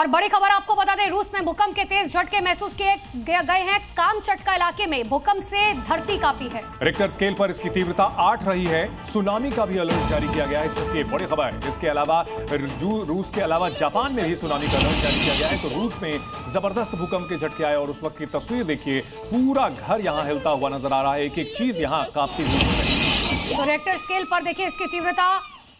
और बड़ी खबर आपको बता दें, रूस में भूकंप के तेज झटके महसूस किए गए हैं। कामचटका इलाके में भूकंप से धरती कांपी है। रिक्टर स्केल पर इसकी तीव्रता 8 रही है। सुनामी का भी अलर्ट जारी किया गया है। इसकी बड़ी खबर, इसके अलावा रूस के अलावा जापान में भी सुनामी का अलर्ट जारी किया गया है। तो रूस में जबरदस्त भूकंप के झटके आए और उस वक्त की तस्वीर देखिए, पूरा घर यहां हिलता हुआ नजर आ रहा है। एक एक चीज यहां कांपती हुई। तो रिक्टर स्केल पर देखिए इसकी तीव्रता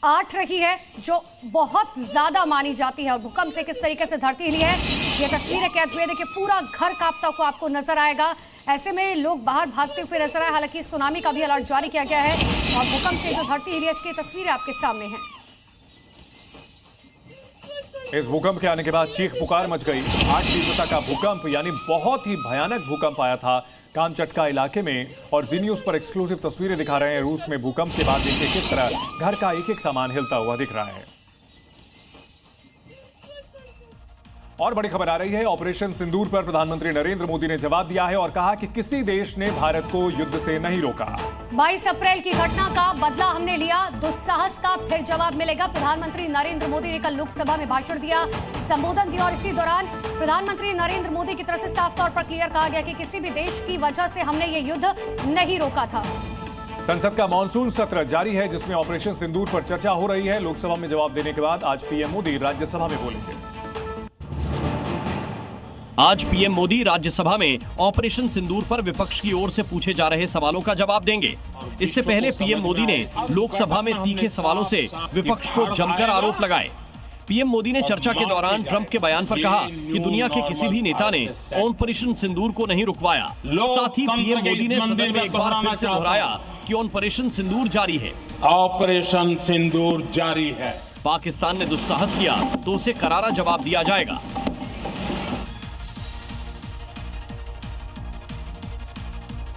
8 रही है, जो बहुत ज्यादा मानी जाती है। और भूकंप से किस तरीके से धरती हिली है, ये तस्वीरें कैद हुई। देखिए पूरा घर कांपता हुआ आपको नजर आएगा। ऐसे में लोग बाहर भागते हुए नजर आए। हालांकि सुनामी का भी अलर्ट जारी किया गया है और भूकंप से जो धरती हिली है, इसकी तस्वीरें आपके सामने हैं। इस भूकंप के आने के बाद चीख पुकार मच गई। 8 तीव्रता का भूकंप, यानी बहुत ही भयानक भूकंप आया था कामचटका इलाके में। और जी न्यूज पर एक्सक्लूसिव तस्वीरें दिखा रहे हैं। रूस में भूकंप के बाद देखिए किस तरह घर का एक एक सामान हिलता हुआ दिख रहा है। और बड़ी खबर आ रही है, ऑपरेशन सिंदूर पर प्रधानमंत्री नरेंद्र मोदी ने जवाब दिया है और कहा कि किसी देश ने भारत को युद्ध से नहीं रोका। 22 अप्रैल की घटना का बदला हमने लिया, दुस्साहस का फिर जवाब मिलेगा। प्रधानमंत्री नरेंद्र मोदी ने कल लोकसभा में भाषण दिया, संबोधन दिया और इसी दौरान प्रधानमंत्री नरेंद्र मोदी की तरफ से साफ तौर पर क्लियर कहा गया कि किसी भी देश की वजह से हमने ये युद्ध नहीं रोका था। संसद का मॉनसून सत्र जारी है, जिसमें ऑपरेशन सिंदूर पर चर्चा हो रही है। लोकसभा में जवाब देने के बाद आज पीएम मोदी राज्यसभा में बोलेंगे। आज पीएम मोदी राज्यसभा में ऑपरेशन सिंदूर पर विपक्ष की ओर से पूछे जा रहे सवालों का जवाब देंगे। इससे पहले पीएम मोदी ने लोकसभा में तीखे सवालों से विपक्ष को जमकर आरोप लगाए। पीएम मोदी ने चर्चा के दौरान ट्रंप के बयान पर कहा कि दुनिया के किसी भी नेता ने ऑपरेशन सिंदूर को नहीं रुकवाया। साथ ही पीएम मोदी ने सदन में एक बार फिर से दोहराया कि ऑपरेशन सिंदूर जारी है। ऑपरेशन सिंदूर जारी है। पाकिस्तान ने दुस्साहस किया तो उसे करारा जवाब दिया जाएगा।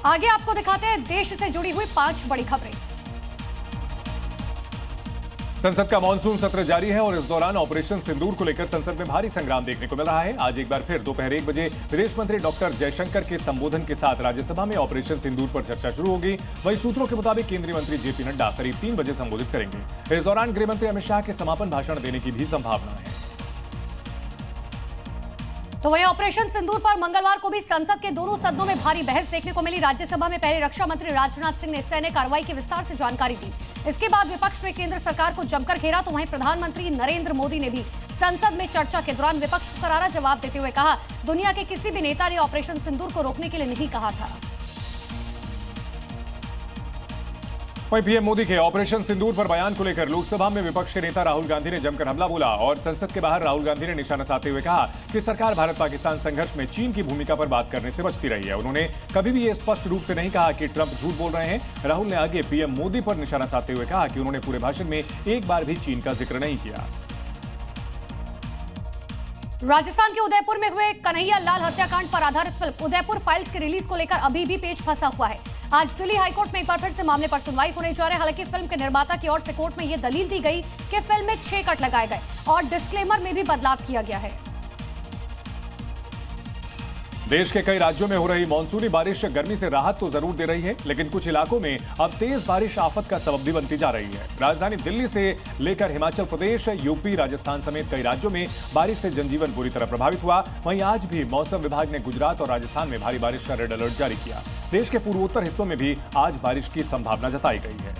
आगे आपको दिखाते हैं देश से जुड़ी हुई 5 बड़ी खबरें। संसद का मॉनसून सत्र जारी है और इस दौरान ऑपरेशन सिंदूर को लेकर संसद में भारी संग्राम देखने को मिल रहा है। आज एक बार फिर दोपहर 1 बजे विदेश मंत्री डॉक्टर जयशंकर के संबोधन के साथ राज्यसभा में ऑपरेशन सिंदूर पर चर्चा शुरू होगी। वहीं सूत्रों के मुताबिक केंद्रीय मंत्री जेपी नड्डा करीब 3 बजे संबोधित करेंगे। इस दौरान गृह मंत्री अमित शाह के समापन भाषण देने की भी संभावना है। तो वहीं ऑपरेशन सिंदूर पर मंगलवार को भी संसद के दोनों सदनों में भारी बहस देखने को मिली। राज्यसभा में पहले रक्षा मंत्री राजनाथ सिंह ने सैन्य कार्रवाई की विस्तार से जानकारी दी। इसके बाद विपक्ष ने केंद्र सरकार को जमकर घेरा। तो वहीं प्रधानमंत्री नरेंद्र मोदी ने भी संसद में चर्चा के दौरान विपक्ष को करारा जवाब देते हुए कहा, दुनिया के किसी भी नेता ने ऑपरेशन सिंदूर को रोकने के लिए नहीं कहा था। वहीं पीएम मोदी के ऑपरेशन सिंदूर पर बयान को लेकर लोकसभा में विपक्ष के नेता राहुल गांधी ने जमकर हमला बोला और संसद के बाहर राहुल गांधी ने निशाना साधते हुए कहा कि सरकार भारत पाकिस्तान संघर्ष में चीन की भूमिका पर बात करने से बचती रही है। उन्होंने कभी भी ये स्पष्ट रूप से नहीं कहा कि ट्रंप झूठ बोल रहे हैं। राहुल ने आगे पीएम मोदी पर निशाना साधते हुए कहा कि उन्होंने पूरे भाषण में एक बार भी चीन का जिक्र नहीं किया। राजस्थान के उदयपुर में हुए कन्हैया लाल हत्याकांड पर आधारित फिल्म उदयपुर फाइल्स की रिलीज को लेकर अभी भी पेच फंसा हुआ है। आज दिल्ली हाईकोर्ट में एक बार फिर से मामले पर सुनवाई होने जा रही है। हालांकि फिल्म के निर्माता की ओर से कोर्ट में यह दलील दी गई कि फिल्म में 6 कट लगाए गए और डिस्क्लेमर में भी बदलाव किया गया है। देश के कई राज्यों में हो रही मानसूनी बारिश गर्मी से राहत तो जरूर दे रही है, लेकिन कुछ इलाकों में अब तेज बारिश आफत का सबब भी बनती जा रही है। राजधानी दिल्ली से लेकर हिमाचल प्रदेश, यूपी, राजस्थान समेत कई राज्यों में बारिश से जनजीवन बुरी तरह प्रभावित हुआ। वहीं आज भी मौसम विभाग ने गुजरात और राजस्थान में भारी बारिश का रेड अलर्ट जारी किया। देश के पूर्वोत्तर हिस्सों में भी आज बारिश की संभावना जताई गई है।